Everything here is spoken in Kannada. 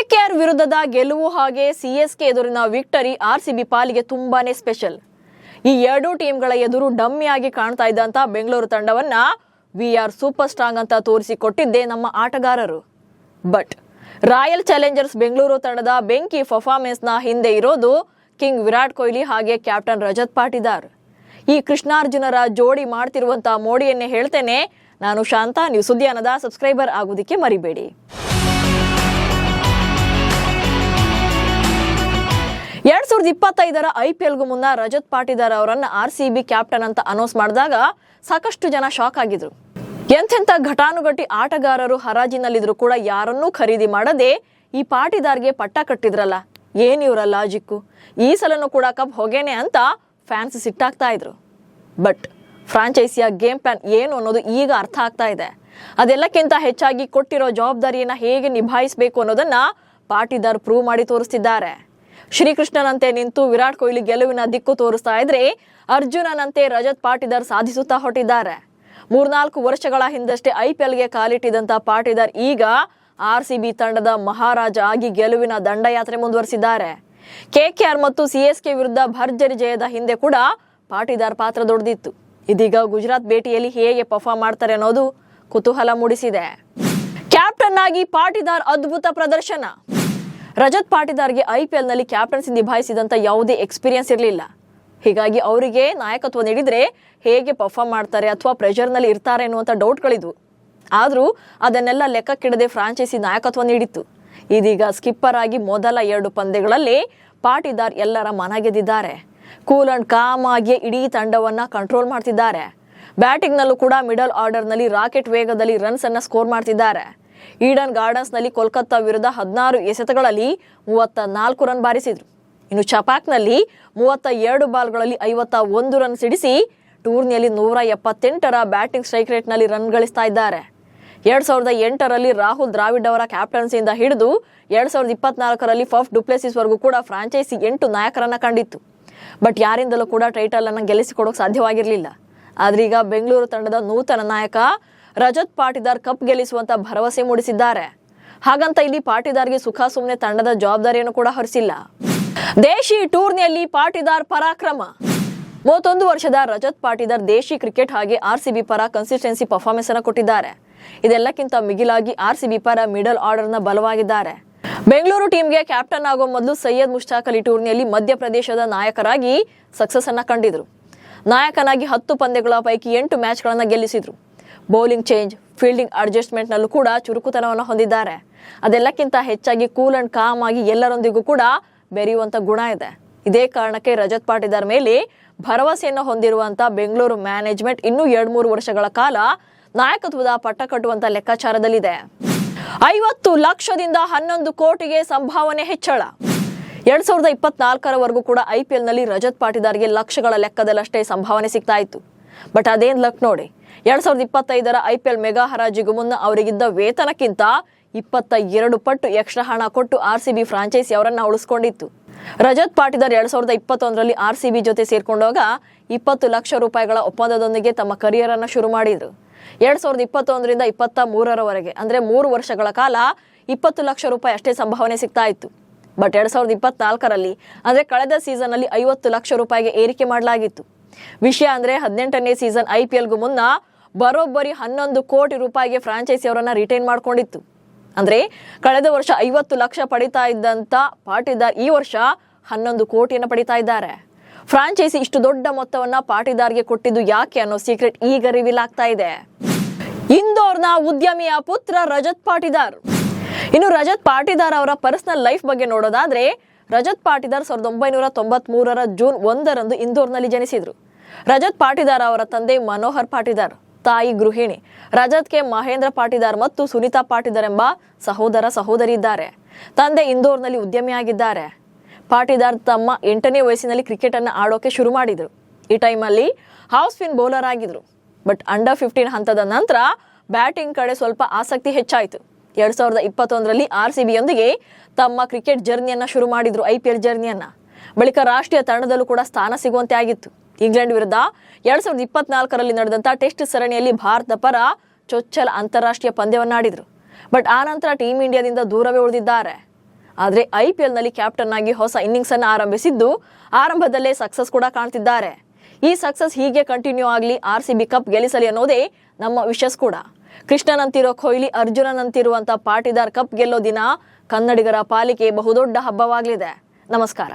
ಕೆಕೆಆರ್ ವಿರುದ್ಧದ ಗೆಲುವು ಹಾಗೆ ಸಿಎಸ್ಕೆ ಎದುರಿನ ವಿಕ್ಟರಿ ಆರ್ಸಿಬಿ ಪಾಲಿಗೆ ತುಂಬಾನೇ ಸ್ಪೆಷಲ್. ಈ ಎರಡೂ ಟೀಮ್ಗಳ ಎದುರು ಡಮ್ಮಿಯಾಗಿ ಕಾಣ್ತಾ ಇದ್ದಂತ ಬೆಂಗಳೂರು ತಂಡವನ್ನ ವಿ ಆರ್ ಸೂಪರ್ ಸ್ಟ್ರಾಂಗ್ ಅಂತ ತೋರಿಸಿಕೊಟ್ಟಿದ್ದೇ ನಮ್ಮ ಆಟಗಾರರು. ಬಟ್ ರಾಯಲ್ ಚಾಲೆಂಜರ್ಸ್ ಬೆಂಗಳೂರು ತಂಡದ ಬೆಂಕಿ ಪರ್ಫಾರ್ಮೆನ್ಸ್ನ ಹಿಂದೆ ಇರೋದು ಕಿಂಗ್ ವಿರಾಟ್ ಕೊಹ್ಲಿ ಹಾಗೆ ಕ್ಯಾಪ್ಟನ್ ರಜತ್ ಪಾಟಿದಾರ್. ಈ ಕೃಷ್ಣಾರ್ಜುನರ ಜೋಡಿ ಮಾಡ್ತಿರುವಂತ ಮೋಡಿಯನ್ನೇ ಹೇಳ್ತೇನೆ. ನಾನು ಶಾಂತ. ನೀವು ಸುದ್ದಿಯಾನದ ಸಬ್ಸ್ಕ್ರೈಬರ್ ಆಗೋದಕ್ಕೆ ಮರಿಬೇಡಿ. 2025ರ IPLಗೂ ಮುನ್ನ ರಜತ್ ಪಾಟಿದಾರ್ ಅವರನ್ನ RCB ಕ್ಯಾಪ್ಟನ್ ಅಂತ ಅನೌನ್ಸ್ ಮಾಡಿದಾಗ ಸಾಕಷ್ಟು ಜನ ಶಾಕ್ ಆಗಿದ್ರು. ಎಂತೆಂಥ ಘಟಾನುಘಟಿ ಆಟಗಾರರು ಹರಾಜಿನಲ್ಲಿದ್ರು ಕೂಡ ಯಾರನ್ನೂ ಖರೀದಿ ಮಾಡದೆ ಈ ಪಾಟಿದಾರ್ಗೆ ಪಟ್ಟ ಕಟ್ಟಿದ್ರಲ್ಲ, ಏನಿವ್ರ ಲಾಜಿಕ್ಕು, ಈ ಸಲನೂ ಕೂಡ ಕಪ್ ಹೊಗೆನೆ ಅಂತ ಫ್ಯಾನ್ಸ್ ಸಿಟ್ಟಾಗ್ತಾ ಇದ್ರು. ಬಟ್ ಫ್ರಾಂಚೈಸಿಯ ಗೇಮ್ ಪ್ಲಾನ್ ಏನು ಅನ್ನೋದು ಈಗ ಅರ್ಥ ಆಗ್ತಾ ಇದೆ. ಅದೆಲ್ಲಕ್ಕಿಂತ ಹೆಚ್ಚಾಗಿ ಕೊಟ್ಟಿರೋ ಜವಾಬ್ದಾರಿಯನ್ನ ಹೇಗೆ ನಿಭಾಯಿಸಬೇಕು ಅನ್ನೋದನ್ನ ಪಾಟಿದಾರ್ ಪ್ರೂವ್ ಮಾಡಿ ತೋರಿಸ್ತಿದ್ದಾರೆ. ಶ್ರೀಕೃಷ್ಣನಂತೆ ನಿಂತು ವಿರಾಟ್ ಕೊಹ್ಲಿ ಗೆಲುವಿನ ದಿಕ್ಕು ತೋರಿಸ್ತಾ ಇದ್ರೆ, ಅರ್ಜುನನಂತೆ ರಜತ್ ಪಾಟಿದಾರ್ ಸಾಧಿಸುತ್ತಾ ಹೊರಟಿದ್ದಾರೆ. 3-4 ವರ್ಷಗಳ ಹಿಂದಷ್ಟೇ IPLಗೆ ಕಾಲಿಟ್ಟಿದಂತ ಪಾಟಿದಾರ್ ಈಗ RCB ತಂಡದ ಮಹಾರಾಜ ಆಗಿ ಗೆಲುವಿನ ದಂಡಯಾತ್ರೆ ಮುಂದುವರಿಸಿದ್ದಾರೆ. KKR ಮತ್ತು CSK ವಿರುದ್ಧ ಭರ್ಜರಿ ಜಯದ ಹಿಂದೆ ಕೂಡ ಪಾಟಿದಾರ್ ಪಾತ್ರ ದೊಡ್ಡದಿತ್ತು. ಇದೀಗ ಗುಜರಾತ್ ಭೇಟಿಯಲ್ಲಿ ಹೇಗೆ ಪರ್ಫಾರ್ಮ್ ಮಾಡ್ತಾರೆ ಅನ್ನೋದು ಕುತೂಹಲ ಮೂಡಿಸಿದೆ. ಕ್ಯಾಪ್ಟನ್ ಆಗಿ ಪಾಟಿದಾರ್ ಅದ್ಭುತ ಪ್ರದರ್ಶನ. ರಜತ್ ಪಾಟಿದಾರ್ಗೆ IPLನಲ್ಲಿ ಕ್ಯಾಪ್ಟನ್ಸಿ ನಿಭಾಯಿಸಿದಂತ ಯಾವುದೇ ಎಕ್ಸ್ಪೀರಿಯನ್ಸ್ ಇರಲಿಲ್ಲ. ಹೀಗಾಗಿ ಅವರಿಗೆ ನಾಯಕತ್ವ ನೀಡಿದ್ರೆ ಹೇಗೆ ಪರ್ಫಾರ್ಮ್ ಮಾಡ್ತಾರೆ ಅಥವಾ ಪ್ರೆಷರ್ನಲ್ಲಿ ಇರ್ತಾರೆ ಅನ್ನುವಂಥ ಡೌಟ್ಗಳಿದ್ವು. ಆದರೂ ಅದನ್ನೆಲ್ಲ ಲೆಕ್ಕಕ್ಕಿಡದೆ ಫ್ರಾಂಚೈಸಿ ನಾಯಕತ್ವ ನೀಡಿತ್ತು. ಇದೀಗ ಸ್ಕಿಪ್ಪರ್ ಆಗಿ ಮೊದಲ 2 ಪಂದ್ಯಗಳಲ್ಲಿ ಪಾಟಿದಾರ್ ಎಲ್ಲರ ಮನ ಗೆದ್ದಿದ್ದಾರೆ. ಕೂಲ್ ಅಂಡ್ ಕಾಮ್ ಆಗಿ ಇಡೀ ತಂಡವನ್ನ ಕಂಟ್ರೋಲ್ ಮಾಡ್ತಿದ್ದಾರೆ. ಬ್ಯಾಟಿಂಗ್ನಲ್ಲೂ ಕೂಡ ಮಿಡಲ್ ಆರ್ಡರ್ನಲ್ಲಿ ರಾಕೆಟ್ ವೇಗದಲ್ಲಿ ರನ್ಸ್ ಅನ್ನ ಸ್ಕೋರ್ ಮಾಡ್ತಿದ್ದಾರೆ. ಈಡನ್ ಗಾರ್ಡನ್ಸ್ನಲ್ಲಿ ಕೋಲ್ಕತ್ತಾ ವಿರುದ್ಧ 16 ಎಸೆತಗಳಲ್ಲಿ 34 ರನ್ ಬಾರಿಸಿದ್ರು. ಇನ್ನು ಚಪಾಕ್ನಲ್ಲಿ 32 ಬಾಲ್ಗಳಲ್ಲಿ 51 ರನ್ ಸಿಡಿಸಿ ಟೂರ್ನಿಯಲ್ಲಿ 178ರ ಬ್ಯಾಟಿಂಗ್ ಸ್ಟ್ರೈಕ್ ರೇಟ್ನಲ್ಲಿ ರನ್ ಗಳಿಸ್ತಾ ಇದ್ದಾರೆ. 2008ರಲ್ಲಿ ರಾಹುಲ್ ದ್ರಾವಿಡ್ ಅವರ ಕ್ಯಾಪ್ಟನ್ಸಿಯಿಂದ ಹಿಡಿದು 2024ರಲ್ಲಿ ಫಫ್ ಡುಪ್ಲೆಸಿಸ್ ವರೆಗೂ ಕೂಡ ಫ್ರಾಂಚೈಸಿ 8 ನಾಯಕರನ್ನ ಕಂಡಿತ್ತು. ಬಟ್ ಯಾರಿಂದಲೂ ಕೂಡ ಟೈಟಲ್ ಅನ್ನ ಗೆಲ್ಲಿಸಿಕೊಡೋಕೆ ಸಾಧ್ಯವಾಗಿರಲಿಲ್ಲ. ಆದ್ರೆ ಈಗ ಬೆಂಗಳೂರು ತಂಡದ ನೂತನ ನಾಯಕ ರಜತ್ ಪಾಟಿದಾರ್ ಕಪ್ ಗೆಲ್ಲಿಸುವಂತ ಭರವಸೆ ಮೂಡಿಸಿದ್ದಾರೆ. ಹಾಗಂತ ಇಲ್ಲಿ ಪಾಟಿದಾರ್ಗೆ ಸುಖ ಸುಮ್ಮನೆ ತಂಡದ ಜವಾಬ್ದಾರಿಯನ್ನು ಕೂಡ ಹೊರಿಸಿಲ್ಲ. ದೇಶಿ ಟೂರ್ನಿಯಲ್ಲಿ ಪಾಟಿದಾರ್ ಪರಾಕ್ರಮ. 31 ವರ್ಷದ ರಜತ್ ಪಾಟಿದಾರ್ ದೇಶಿ ಕ್ರಿಕೆಟ್ ಹಾಗೆ RCB ಪರ ಕನ್ಸಿಸ್ಟೆನ್ಸಿ ಪರ್ಫಾರ್ಮೆನ್ಸ್ ಅನ್ನು ಕೊಟ್ಟಿದ್ದಾರೆ. ಇದೆಲ್ಲಕ್ಕಿಂತ ಮಿಗಿಲಾಗಿ RCB ಪರ ಮಿಡಲ್ ಆರ್ಡರ್ನ ಬಲವಾಗಿದ್ದಾರೆ. ಬೆಂಗಳೂರು ಟೀಮ್ಗೆ ಕ್ಯಾಪ್ಟನ್ ಆಗೋ ಮೊದಲು ಸೈಯದ್ ಮುಷ್ತಾಕ್ ಅಲಿ ಟೂರ್ನಿಯಲ್ಲಿ ಮಧ್ಯಪ್ರದೇಶದ ನಾಯಕರಾಗಿ ಸಕ್ಸಸ್ ಅನ್ನ ಕಂಡಿದ್ರು. ನಾಯಕನಾಗಿ 10 ಪಂದ್ಯಗಳ ಪೈಕಿ 8 ಮ್ಯಾಚ್ಗಳನ್ನ ಗೆಲ್ಲಿಸಿದ್ರು. ಬೌಲಿಂಗ್ ಚೇಂಜ್, ಫೀಲ್ಡಿಂಗ್ ಅಡ್ಜಸ್ಟ್ಮೆಂಟ್ ನಲ್ಲೂ ಕೂಡ ಚುರುಕುತನವನ್ನು ಹೊಂದಿದ್ದಾರೆ. ಅದೆಲ್ಲಕ್ಕಿಂತ ಹೆಚ್ಚಾಗಿ ಕೂಲ್ ಅಂಡ್ ಕಾಮ್ ಆಗಿ ಎಲ್ಲರೊಂದಿಗೂ ಕೂಡ ಬೆರೆಯುವಂತ ಗುಣ ಇದೆ. ಇದೇ ಕಾರಣಕ್ಕೆ ರಜತ್ ಪಾಟಿದಾರ್ ಮೇಲೆ ಭರವಸೆಯನ್ನು ಹೊಂದಿರುವಂತ ಬೆಂಗಳೂರು ಮ್ಯಾನೇಜ್ಮೆಂಟ್ ಇನ್ನೂ 2-3 ವರ್ಷಗಳ ಕಾಲ ನಾಯಕತ್ವದ ಪಟ್ಟ ಕಟ್ಟುವಂತ ಲೆಕ್ಕಾಚಾರದಲ್ಲಿದೆ. 50 ಲಕ್ಷದಿಂದ 11 ಕೋಟಿಗೆ ಸಂಭಾವನೆ ಹೆಚ್ಚಳ. 2024ರವರೆಗೂ ಕೂಡ IPLನಲ್ಲಿ ರಜತ್ ಪಾಟಿದಾರ್ಗೆ ಲಕ್ಷಗಳ ಲೆಕ್ಕದಲ್ಲಷ್ಟೇ ಸಂಭಾವನೆ ಸಿಗ್ತಾ ಇತ್ತು. ಬಟ್ ಅದೇನ್ ಲಕ್ ನೋಡಿ, 2025ರ IPL ಮೆಗಾ ಹರಾಜಿಗೂ ಮುನ್ನ ಅವರಿಗಿದ್ದ ವೇತನಕ್ಕಿಂತ 22 ಪಟ್ಟು ಎಕ್ಸ್ಟ್ರಾ ಹಣ ಕೊಟ್ಟು RCB ಫ್ರಾಂಚೈಸಿ ಅವರನ್ನ ಉಳಿಸ್ಕೊಂಡಿತ್ತು. ರಜತ್ ಪಾಟಿದಾರ್ 2021ರಲ್ಲಿ RCB ಜೊತೆ ಸೇರ್ಕೊಂಡಾಗ 20 ಲಕ್ಷ ರೂಪಾಯಿಗಳ ಒಪ್ಪಂದದೊಂದಿಗೆ ತಮ್ಮ ಕರಿಯರ್ ಅನ್ನ ಶುರು ಮಾಡಿದ್ರು. 2021ರಿಂದ 23ರವರೆಗೆ ಅಂದ್ರೆ 3 ವರ್ಷಗಳ ಕಾಲ 20 ಲಕ್ಷ ರೂಪಾಯಿ ಅಷ್ಟೇ ಸಂಭಾವನೆ ಸಿಗ್ತಾ ಇತ್ತು. ಬಟ್ 2024ರಲ್ಲಿ ಅಂದ್ರೆ ಕಳೆದ ಸೀಸನ್ ಅಲ್ಲಿ 50 ಲಕ್ಷ ರೂಪಾಯಿಗೆ ಏರಿಕೆ ಮಾಡಲಾಗಿತ್ತು. ವಿಷಯ ಅಂದ್ರೆ 18ನೇ ಸೀಸನ್ IPLಗೂ ಮುನ್ನ ಬರೋಬ್ಬರಿ 11 ಕೋಟಿ ರೂಪಾಯಿಗೆ ಫ್ರಾಂಚೈಸಿ ಅವರನ್ನ ರಿಟೈನ್ ಮಾಡ್ಕೊಂಡಿತ್ತು. ಅಂದ್ರೆ ಕಳೆದ ವರ್ಷ 50 ಲಕ್ಷ ಪಡಿತಾ ಇದ್ದಂತ ಪಾಟಿದಾರ್ ಈ ವರ್ಷ 11 ಕೋಟಿಯನ್ನು ಪಡಿತಾ ಇದ್ದಾರೆ. ಫ್ರಾಂಚೈಸಿ ಇಷ್ಟು ದೊಡ್ಡ ಮೊತ್ತವನ್ನ ಪಾಟಿದಾರ್ಗೆ ಕೊಟ್ಟಿದ್ದು ಯಾಕೆ ಅನ್ನೋ ಸೀಕ್ರೆಟ್ ಈಗ ರಿವೀಲ್ ಆಗ್ತಾ ಇದೆ. ಇಂದೋರ್ನ ಉದ್ಯಮಿಯ ಪುತ್ರ ರಜತ್ ಪಾಟಿದಾರ್. ಇನ್ನು ರಜತ್ ಪಾಟಿದಾರ್ ಅವರ ಪರ್ಸನಲ್ ಲೈಫ್ ಬಗ್ಗೆ ನೋಡೋದಾದ್ರೆ, ರಜತ್ ಪಾಟಿದಾರ್ 1993ರ ಜೂನ್ 1ರಂದು ಇಂದೋರ್ನಲ್ಲಿ ಜನಿಸಿದ್ರು. ರಜತ್ ಪಾಟಿದಾರ್ ಅವರ ತಂದೆ ಮನೋಹರ್ ಪಾಟಿದಾರ್, ತಾಯಿ ಗೃಹಿಣಿ. ರಜತ್ಗೆ ಮಹೇಂದ್ರ ಪಾಟಿದಾರ್ ಮತ್ತು ಸುನಿತಾ ಪಾಟಿದಾರ್ ಎಂಬ ಸಹೋದರ ಸಹೋದರಿ ಇದ್ದಾರೆ. ತಂದೆ ಇಂದೋರ್ನಲ್ಲಿ ಉದ್ಯಮಿಯಾಗಿದ್ದಾರೆ. ಪಾಟಿದಾರ್ ತಮ್ಮ 8ನೇ ವಯಸ್ಸಿನಲ್ಲಿ ಕ್ರಿಕೆಟ್ ಅನ್ನು ಆಡೋಕೆ ಶುರು ಮಾಡಿದ್ರು. ಈ ಟೈಮಲ್ಲಿ ಹೌಸ್ ಸ್ಪಿನ್ ಬೌಲರ್ ಆಗಿದ್ರು. ಬಟ್ ಅಂಡರ್ 15 ಹಂತದ ನಂತರ ಬ್ಯಾಟಿಂಗ್ ಕಡೆ ಸ್ವಲ್ಪ ಆಸಕ್ತಿ ಹೆಚ್ಚಾಯಿತು. 2021ರಲ್ಲಿ RCBಯೊಂದಿಗೆ ತಮ್ಮ ಕ್ರಿಕೆಟ್ ಜರ್ನಿಯನ್ನ ಶುರು ಮಾಡಿದ್ರು, IPL ಜರ್ನಿಯನ್ನ. ಬಳಿಕ ರಾಷ್ಟ್ರೀಯ ತಂಡದಲ್ಲೂ ಕೂಡ ಸ್ಥಾನ ಸಿಗುವಂತೆ ಆಗಿತ್ತು. ಇಂಗ್ಲೆಂಡ್ ವಿರುದ್ಧ 2024ರಲ್ಲಿ ನಡೆದಂತ ಟೆಸ್ಟ್ ಸರಣಿಯಲ್ಲಿ ಭಾರತ ಪರ ಚೊಚ್ಚಲ ಅಂತಾರಾಷ್ಟ್ರೀಯ ಪಂದ್ಯವನ್ನಾಡಿದ್ರು. ಬಟ್ ಆ ನಂತರ ಟೀಮ್ ಇಂಡಿಯಾದಿಂದ ದೂರವೇ ಉಳಿದಿದ್ದಾರೆ. ಆದ್ರೆ IPL ನಲ್ಲಿ ಕ್ಯಾಪ್ಟನ್ ಆಗಿ ಹೊಸ ಇನ್ನಿಂಗ್ಸ್ ಅನ್ನು ಆರಂಭಿಸಿದ್ದು ಆರಂಭದಲ್ಲೇ ಸಕ್ಸಸ್ ಕೂಡ ಕಾಣ್ತಿದ್ದಾರೆ. ಈ ಸಕ್ಸಸ್ ಹೀಗೆ ಕಂಟಿನ್ಯೂ ಆಗಲಿ, RCB ಕಪ್ ಗೆಲ್ಲಿಸಲಿ ಅನ್ನೋದೇ ನಮ್ಮ ವಿಶಸ್ ಕೂಡ. ಕೃಷ್ಣನಂತಿರೋ ಕೊಹ್ಲಿ, ಅರ್ಜುನನಂತಿರುವಂತ ಪಾಟೀದಾರ್ ಕಪ್ ಗೆಲ್ಲೋ ದಿನ ಕನ್ನಡಿಗರ ಪಾಲಿಗೆ ಬಹುದೊಡ್ಡ ಹಬ್ಬವಾಗಲಿದೆ. ನಮಸ್ಕಾರ.